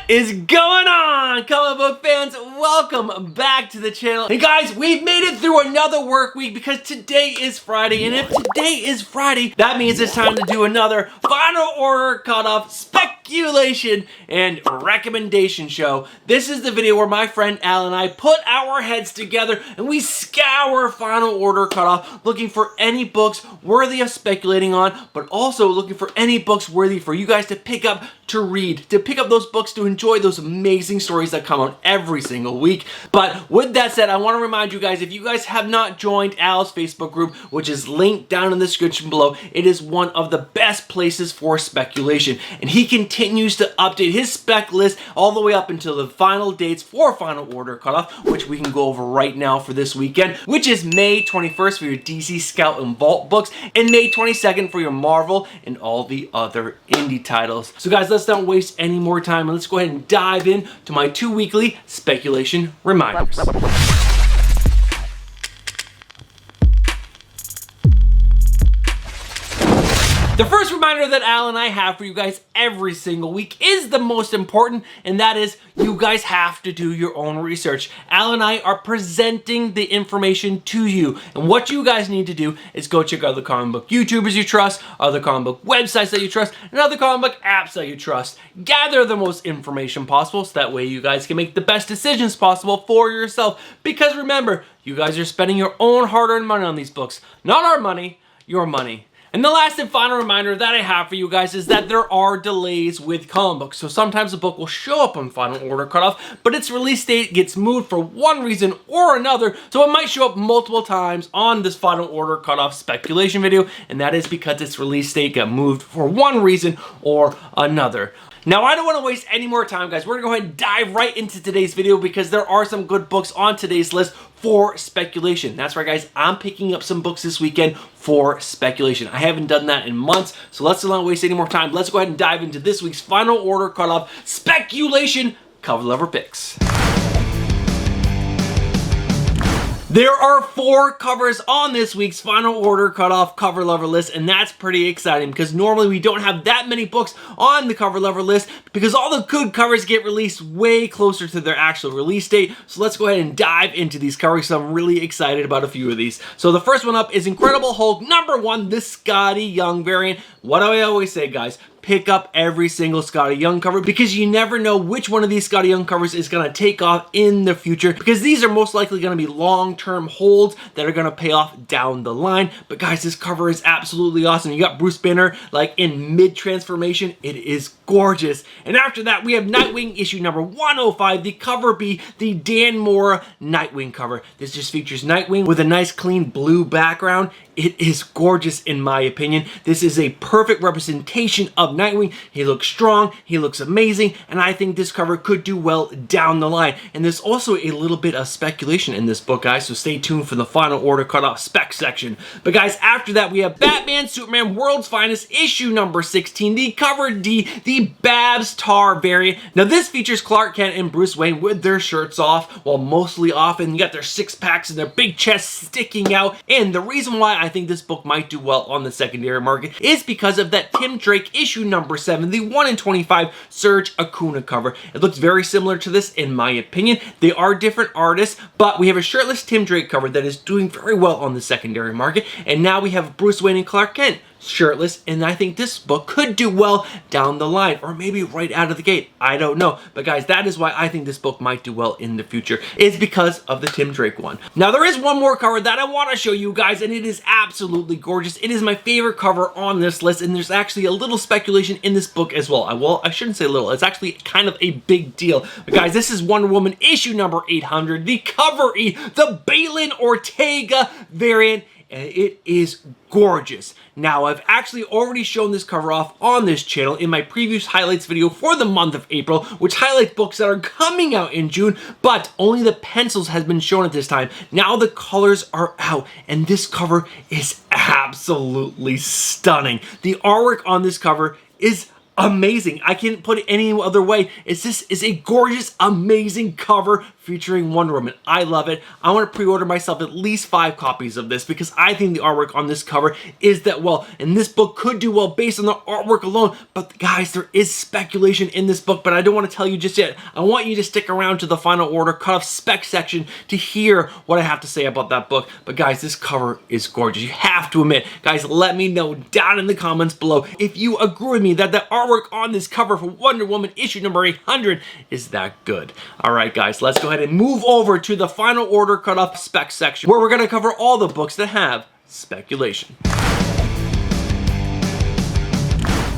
What is going on, comic book fans? Welcome back to the channel. And guys, we've made it through another work week because today is Friday, and if today is Friday, that means it's time to do another final order cutoff speculation and recommendation show. This is the video where my friend Al and I put our heads together and we scour final order cutoff, looking for any books worthy of speculating on, but also looking for any books worthy for you guys to pick up, to read, to pick up those books, to enjoy those amazing stories that come out every single week. But with that said, I want to remind you guys, if you guys have not joined Al's Facebook group, which is linked down in the description below, it is one of the best places for speculation. And he continues to update his spec list all the way up until the final dates for final order cutoff, which we can go over right now for this weekend, which is May 21st for your DC Scout and Vault books, and May 22nd for your Marvel and all the other indie titles. So guys, let's not waste any more time and let's go ahead and dive in to my 2 weekly speculation reminders. The first reminder that Al and I have for you guys every single week is the most important, and that is you guys have to do your own research. Al and I are presenting the information to you, and what you guys need to do is go check out the comic book YouTubers you trust, other comic book websites that you trust, and other comic book apps that you trust. Gather the most information possible so that way you guys can make the best decisions possible for yourself, because remember, you guys are spending your own hard-earned money on these books. Not our money, your money. And the last and final reminder that I have for you guys is that there are delays with comic books. So sometimes a book will show up on final order cutoff, but its release date gets moved for one reason or another. So it might show up multiple times on this final order cutoff speculation video, and that is because its release date got moved for one reason or another. Now, I don't want to waste any more time, guys. We're going to go ahead and dive right into today's video because there are some good books on today's list for speculation. That's right, guys. I'm picking up some books this weekend for speculation. I haven't done that in months, so let's not waste any more time. Let's go ahead and dive into this week's final order cutoff speculation cover lever picks. There are 4 covers on this week's final order cutoff cover lever list, and that's pretty exciting because normally we don't have that many books on the cover lever list because all the good covers get released way closer to their actual release date. So let's go ahead and dive into these covers. So I'm really excited about a few of these. So the first one up is Incredible Hulk #1, the Scotty Young variant. What do I always say, guys? Pick up every single Scotty Young cover because you never know which one of these Scotty Young covers is going to take off in the future, because these are most likely going to be long-term holds that are going to pay off down the line. But guys, this cover is absolutely awesome. You got Bruce Banner like in mid-transformation. It is gorgeous. And after that, we have Nightwing issue number 105, the cover B, the Dan Mora Nightwing cover. This just features Nightwing with a nice clean blue background. It is gorgeous in my opinion. This is a perfect representation of Nightwing. He looks strong, he looks amazing, and I think this cover could do well down the line. And there's also a little bit of speculation in this book, guys, so stay tuned for the final order cutoff spec section. But guys, after that, we have Batman Superman World's Finest issue number 16, the cover D, the Babs Tar variant. Now this features Clark Kent and Bruce Wayne with their shirts off, well, mostly off, and you got their six-packs and their big chests sticking out. And the reason why I think this book might do well on the secondary market is because of that Tim Drake issue number 7, the 1 in 25 Serge Acuna cover. It looks very similar to this in my opinion. They are different artists, but we have a shirtless Tim Drake cover that is doing very well on the secondary market, and now we have Bruce Wayne and Clark Kent shirtless, and I think this book could do well down the line, or maybe right out of the gate. I don't know. But guys, that is why I think this book might do well in the future. It's because of the Tim Drake one. Now, there is one more cover that I want to show you guys, and it is absolutely gorgeous. It is my favorite cover on this list, and there's actually a little speculation in this book as well. I shouldn't say little. It's actually kind of a big deal. But guys, this is Wonder Woman issue number 800, the cover E, the Balin Ortega variant, and it is gorgeous. Now, I've actually already shown this cover off on this channel in my previous highlights video for the month of April, which highlights books that are coming out in June, but only the pencils has been shown at this time. Now the colors are out, and this cover is absolutely stunning. The artwork on this cover is amazing. I can't put it any other way. This is a gorgeous, amazing cover featuring Wonder Woman. I love it. I want to pre-order myself at least 5 copies of this because I think the artwork on this cover is that well, and this book could do well based on the artwork alone. But guys, there is speculation in this book, but I don't want to tell you just yet. I want you to stick around to the final order cut-off spec section to hear what I have to say about that book. But guys, this cover is gorgeous. You have to admit, guys, let me know down in the comments below if you agree with me that the artwork on this cover for Wonder Woman issue number 800 is that good. All right, guys, let's go ahead and move over to the final order cut-off spec section where we're going to cover all the books that have speculation.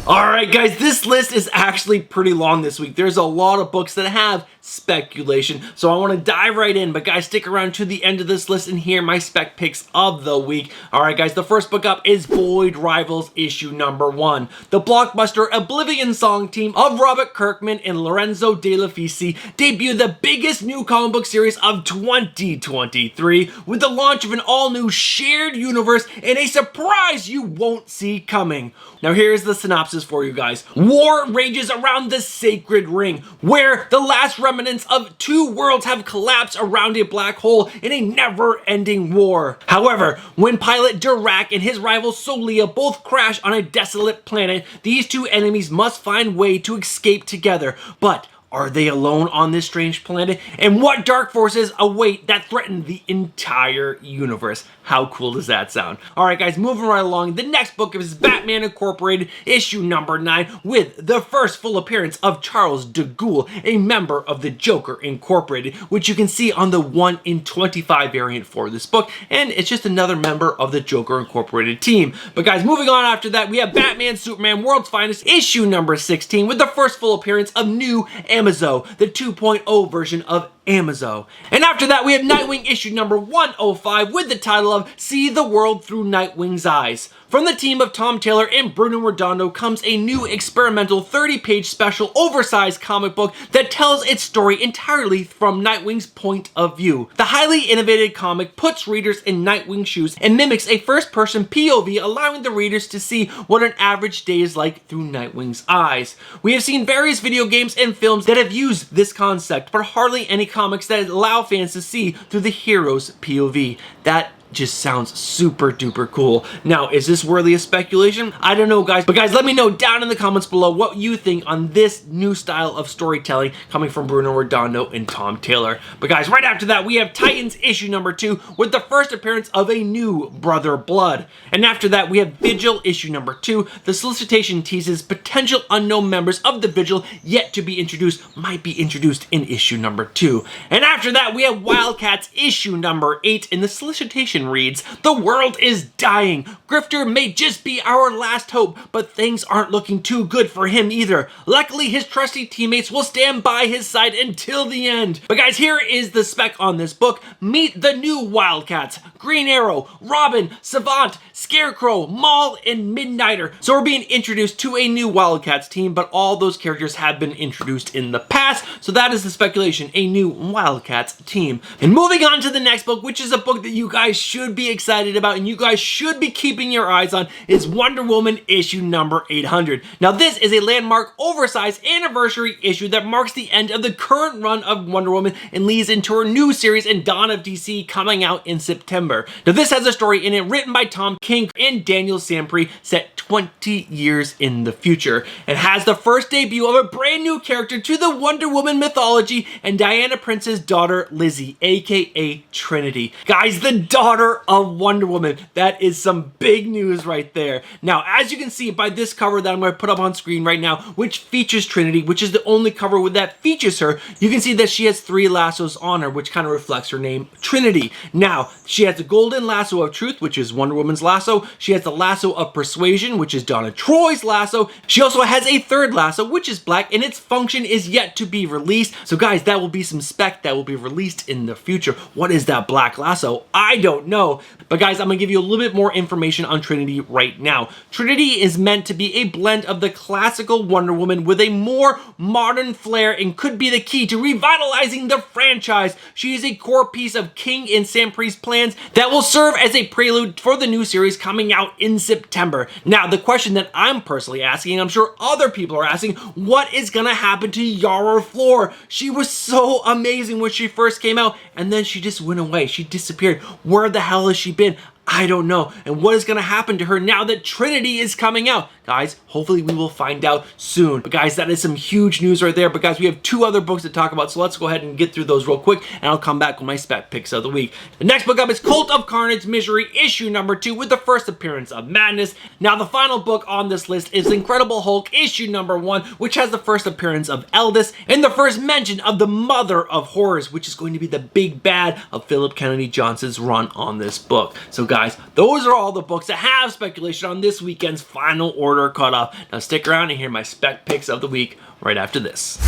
Alright guys, this list is actually pretty long this week. There's a lot of books that have speculation, so I want to dive right in, but guys, stick around to the end of this list and hear my spec picks of the week. Alright guys, the first book up is Void Rivals issue number 1. The blockbuster Oblivion Song team of Robert Kirkman and Lorenzo De Lafici debuted the biggest new comic book series of 2023 with the launch of an all-new shared universe and a surprise you won't see coming. Now here's the synopsis for you guys. War rages around the Sacred Ring, where the last remnants of 2 worlds have collapsed around a black hole in a never-ending war. However, when pilot Dirac and his rival Solia both crash on a desolate planet, these 2 enemies must find way to escape together. But are they alone on this strange planet? And what dark forces await that threaten the entire universe? How cool does that sound? Alright guys, moving right along, the next book is Batman Incorporated issue number 9 with the first full appearance of Charles de Gaulle, a member of the Joker Incorporated, which you can see on the 1 in 25 variant for this book, and it's just another member of the Joker Incorporated team. But guys, moving on after that, we have Batman Superman World's Finest issue number 16 with the first full appearance of New Amazo, the 2.0 version of Amazo. And after that, we have Nightwing issue number 105 with the title of See the World Through Nightwing's Eyes. From the team of Tom Taylor and Bruno Redondo comes a new experimental 30-page special oversized comic book that tells its story entirely from Nightwing's point of view. The highly innovative comic puts readers in Nightwing's shoes and mimics a first-person POV, allowing the readers to see what an average day is like through Nightwing's eyes. We have seen various video games and films that have used this concept, but hardly any comics that allow fans to see through the hero's POV. That just sounds super duper cool. Now, is this worthy of speculation? I don't know, guys, but guys, let me know down in the comments below what you think on this new style of storytelling coming from Bruno Redondo and Tom Taylor. But guys, right after that, we have Titans issue number 2 with the first appearance of a new Brother Blood. And after that, we have Vigil issue number 2. The solicitation teases potential unknown members of the Vigil yet to be introduced might be introduced in issue number 2. And after that, we have Wildcats issue number 8, and the solicitation reads, "The world is dying. Grifter may just be our last hope, but things aren't looking too good for him either. Luckily, his trusty teammates will stand by his side until the end." But guys, here is the spec on this book. Meet the new Wildcats: Green Arrow, Robin, Savant, Scarecrow, Maul, and Midnighter. So we're being introduced to a new Wildcats team, but all those characters have been introduced in the past, so that is the speculation, a new Wildcats team. And moving on to the next book, which is a book that you guys should be excited about and you guys should be keeping your eyes on, is Wonder Woman issue number 800. Now this is a landmark oversized anniversary issue that marks the end of the current run of Wonder Woman and leads into her new series in Dawn of DC coming out in September. Now this has a story in it written by Tom King and Daniel Sampry set 20 years in the future. It has the first debut of a brand new character to the Wonder Woman mythology and Diana Prince's daughter Lizzie, aka Trinity. Guys, the daughter of Wonder Woman. That is some big news right there. Now, as you can see by this cover that I'm going to put up on screen right now, which features Trinity, which is the only cover that features her, you can see that she has 3 lassos on her, which kind of reflects her name, Trinity. Now, she has the golden lasso of truth, which is Wonder Woman's lasso. She has the lasso of persuasion, which is Donna Troy's lasso. She also has a 3rd lasso, which is black, and its function is yet to be released. So guys, that will be some spec that will be released in the future. What is that black lasso? I don't know. But guys, I'm gonna give you a little bit more information on Trinity right now. Trinity is meant to be a blend of the classical Wonder Woman with a more modern flair and could be the key to revitalizing the franchise. She is a core piece of King and Sam Priest's plans that will serve as a prelude for the new series coming out in September. Now, the question that I'm personally asking, and I'm sure other people are asking, what is gonna happen to Yara Flor? She was so amazing when she first came out, and then she just went away. She disappeared. Where the hell has she been? I don't know. And what is going to happen to her now that Trinity is coming out? Guys, hopefully we will find out soon. But guys, that is some huge news right there. But guys, we have 2 other books to talk about, so let's go ahead and get through those real quick, and I'll come back with my spec picks of the week. The next book up is Cult of Carnage Misery issue number 2 with the first appearance of Madness. Now, the final book on this list is Incredible Hulk issue number 1, which has the first appearance of Eldis and the first mention of the Mother of Horrors, which is going to be the big bad of Philip Kennedy Johnson's run on this book. So guys, those are all the books that have speculation on this weekend's final order cutoff. Now stick around and hear my spec picks of the week right after this.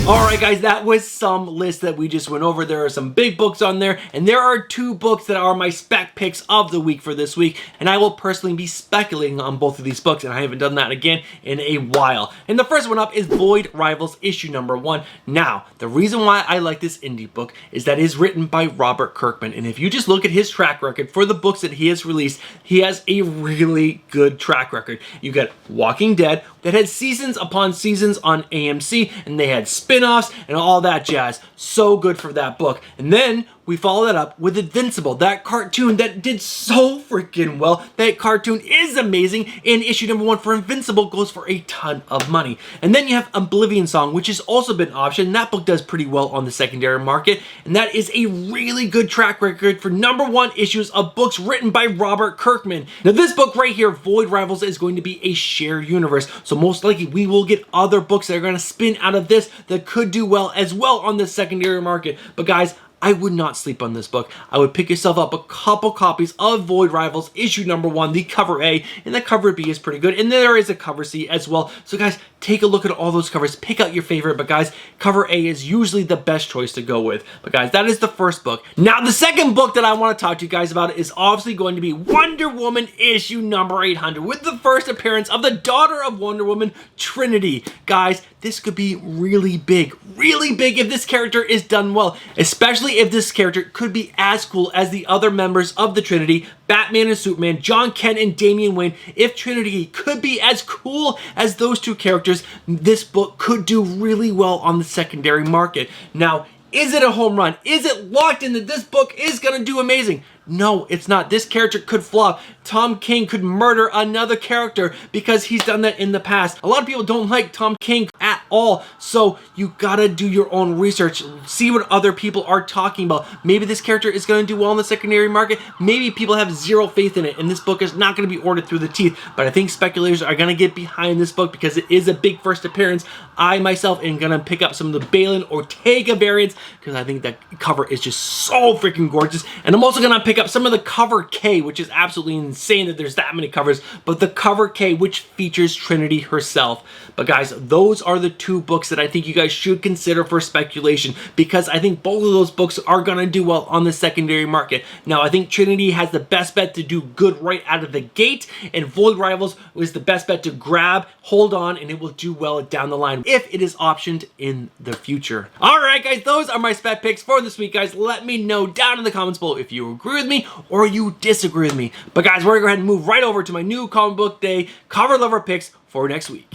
Alright guys, that was some list that we just went over. There are some big books on there, and there are 2 books that are my spec picks of the week for this week, and I will personally be speculating on both of these books, and I haven't done that again in a while. And the first one up is Void Rivals issue number 1. Now, the reason why I like this indie book is that it is written by Robert Kirkman, and if you just look at his track record for the books that he has released, he has a really good track record. You got Walking Dead, that had seasons upon seasons on AMC, and they had spin-offs and all that jazz. So good for that book. And then we follow that up with Invincible, that cartoon that did so freaking well. That cartoon is amazing, and issue number 1 for Invincible goes for a ton of money. And then you have Oblivion Song, which has also been optioned. That book does pretty well on the secondary market, and that is a really good track record for number 1 issues of books written by Robert Kirkman. Now this book right here, Void Rivals, is going to be a shared universe, so most likely we will get other books that are going to spin out of this that could do well as well on the secondary market. But guys, I would not sleep on this book. I would pick yourself up a couple copies of Void Rivals issue number 1, the cover A, and the cover B is pretty good, and there is a cover C as well. So guys, take a look at all those covers, pick out your favorite, but guys, cover A is usually the best choice to go with. But guys, that is the first book. Now, the second book that I want to talk to you guys about is obviously going to be Wonder Woman issue number 800, with the first appearance of the daughter of Wonder Woman, Trinity. Guys, this could be really big if this character is done well, especially if this character could be as cool as the other members of the Trinity, Batman and Superman, John Kent and Damian Wayne. If Trinity could be as cool as those 2 characters, this book could do really well on the secondary market. Now, is it a home run? Is it locked in that this book is going to do amazing? No, it's not. This character could flop. Tom King could murder another character because he's done that in the past. A lot of people don't like Tom King at all, so you gotta do your own research. See what other people are talking about. Maybe this character is going to do well in the secondary market. Maybe people have zero faith in it, and this book is not going to be ordered through the teeth. But I think speculators are going to get behind this book because it is a big first appearance. I myself am going to pick up some of the Balin Ortega variants because I think that cover is just so freaking gorgeous. And I'm also going to pick up some of the cover K, which is absolutely insane that there's that many covers, but the cover K, which features Trinity herself. But guys, those are the 2 books that I think you guys should consider for speculation, because I think both of those books are going to do well on the secondary market. Now, I think Trinity has the best bet to do good right out of the gate, and Void Rivals is the best bet to grab, hold on, and it will do well down the line if it is optioned in the future. Alright guys, those are my spec picks for this week, guys. Let me know down in the comments below if you agree with me or you disagree with me. But guys, we're going to go ahead and move right over to my new comic book day cover lover picks for next week.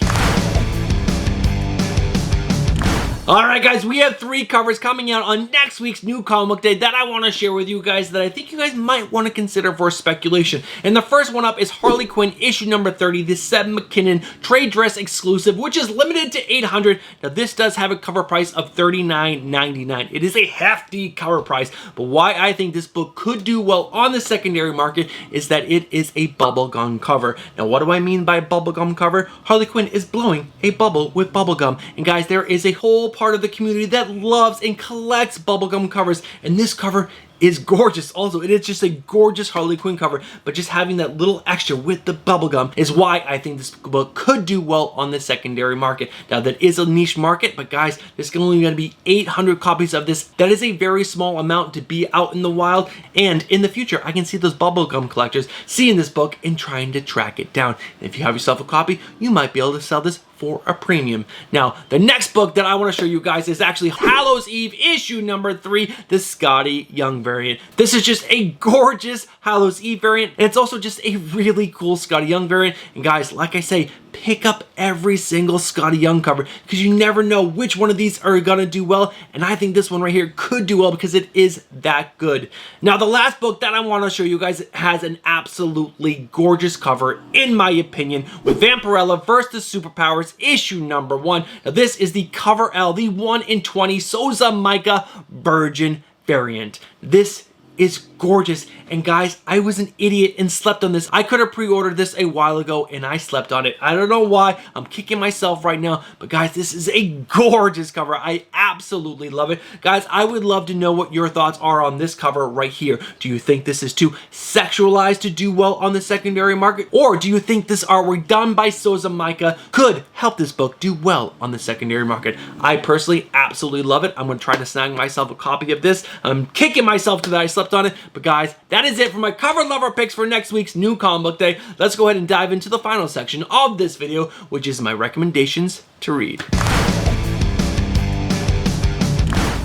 Alright guys, we have 3 covers coming out on next week's new comic book day that I want to share with you guys that I think you guys might want to consider for speculation. And the first one up is Harley Quinn issue number 30, the Seb McKinnon trade dress exclusive, which is limited to 800. Now this does have a cover price of $39.99. It is a hefty cover price, but why I think this book could do well on the secondary market is that it is a bubblegum cover. Now what do I mean by bubblegum cover? Harley Quinn is blowing a bubble with bubblegum. And guys, there is a whole part of the community that loves and collects bubblegum covers, and this cover is gorgeous. Also, it is just a gorgeous Harley Quinn cover, but just having that little extra with the bubblegum is why I think this book could do well on the secondary market. Now, that is a niche market, but guys, there's only going to be 800 copies of this. That is a very small amount to be out in the wild, and in the future, I can see those bubblegum collectors seeing this book and trying to track it down. And if you have yourself a copy, you might be able to sell this for a premium. Now, the next book that I want to show you guys is actually Hallows Eve issue number 3, the Scotty Young variant. This is just a gorgeous Hallows Eve variant, and it's also just a really cool Scotty Young variant. And guys, like I say, pick up every single Scotty Young cover because you never know which one of these are gonna do well, and I think this one right here could do well because it is that good. Now, the last book that I want to show you guys has an absolutely gorgeous cover, in my opinion, with Vampirella versus Superpowers issue number 1. Now, this is the Cover L, the 1 in 20 Souza Micah Virgin variant. This is gorgeous, and guys, I was an idiot and slept on this. I could have pre-ordered this a while ago and I slept on it. I don't know why. I'm kicking myself right now, but guys, this is a gorgeous cover. I absolutely love it. Guys, I would love to know what your thoughts are on this cover right here. Do you think this is too sexualized to do well on the secondary market, or do you think this artwork done by Souza Micah could help this book do well on the secondary market? I personally absolutely love it. I'm going to try to snag myself a copy of this. I'm kicking myself to that I slept on it. But guys, that is it for my cover lover picks for next week's new comic book day. Let's go ahead and dive into the final section of this video, which is my recommendations to read.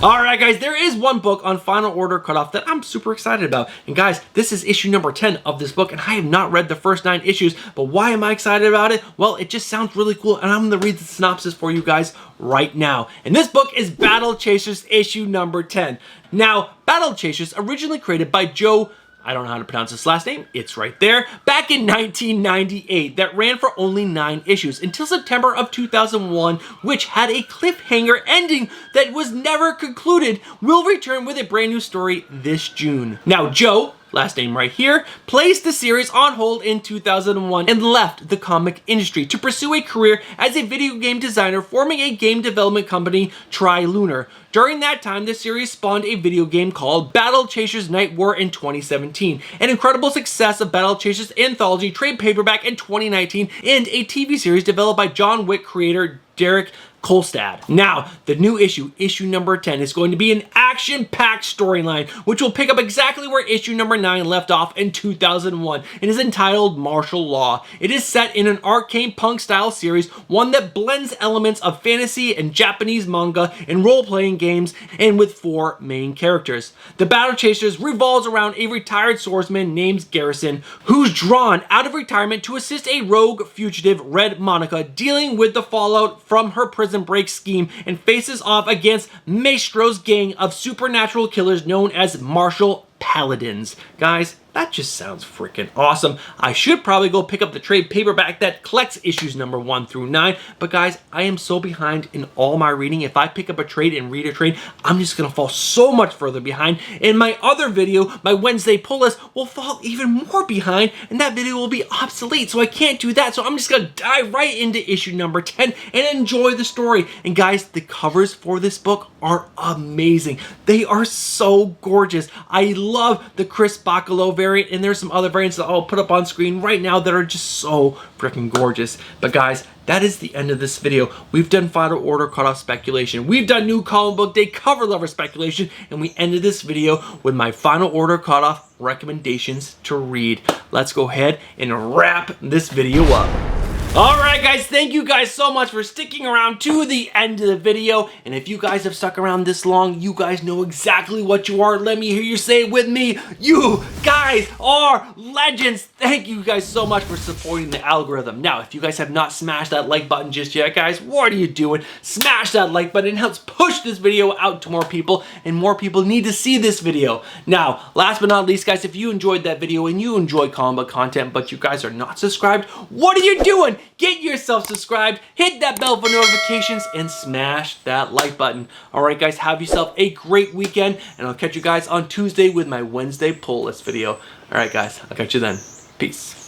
Alright guys, there is one book on Final Order Cutoff that I'm super excited about. And guys, this is issue number 10 of this book, and I have not read the first 9 issues, but why am I excited about it? Well, it just sounds really cool, and I'm going to read the synopsis for you guys right now. And this book is Battle Chasers issue number 10. Now, Battle Chasers, originally created by Joe, I don't know how to pronounce his last name, it's right there, back in 1998, that ran for only 9 issues until September of 2001, which had a cliffhanger ending that was never concluded, will return with a brand new story this June. Now, Joe, last name right here, placed the series on hold in 2001 and left the comic industry to pursue a career as a video game designer, forming a game development company, Tri-Lunar. During that time, the series spawned a video game called Battle Chasers Night War in 2017, an incredible success of Battle Chasers anthology trade paperback in 2019, and a TV series developed by John Wick creator Derek Kolstad. Now, the new issue, issue number 10, is going to be an action-packed storyline, which will pick up exactly where issue number 9 left off in 2001, and is entitled Martial Law. It is set in an arcane punk-style series, one that blends elements of fantasy and Japanese manga and role-playing games, and with 4 main characters. The Battle Chasers revolves around a retired swordsman named Garrison, who's drawn out of retirement to assist a rogue fugitive, Red Monica, dealing with the fallout from her prison break scheme, and faces off against Maestro's gang of supernatural killers known as Martial Paladins. Guys, that just sounds freaking awesome. I should probably go pick up the trade paperback that collects issues number 1 through 9, but guys, I am so behind in all my reading. If I pick up a trade and read a trade, I'm just gonna fall so much further behind. In my other video, my Wednesday pull list will fall even more behind, and that video will be obsolete, so I can't do that. So I'm just gonna dive right into issue number 10 and enjoy the story. And guys, the covers for this book are amazing. They are so gorgeous. I love the Chris Bacalo variant, and there's some other variants that I'll put up on screen right now that are just so freaking gorgeous. But guys, that is the end of this video. We've done Final Order Cutoff Speculation. We've done New Comic Book Day Cover Lover Speculation, and we ended this video with my Final Order Cutoff recommendations to read. Let's go ahead and wrap this video up. Alright guys, thank you guys so much for sticking around to the end of the video, and if you guys have stuck around this long, you guys know exactly what you are. Let me hear you say it with me. You guys are legends. Thank you guys so much for supporting the algorithm. Now, if you guys have not smashed that like button just yet, guys, what are you doing? Smash that like button. It helps push this video out to more people, and more people need to see this video. Now, last but not least, guys, if you enjoyed that video and you enjoy comic book content, but you guys are not subscribed, what are you doing? Get yourself subscribed, hit that bell for notifications, and smash that like button. Alright guys, have yourself a great weekend, and I'll catch you guys on Tuesday with my Wednesday pull list video. Alright guys, I'll catch you then. Peace.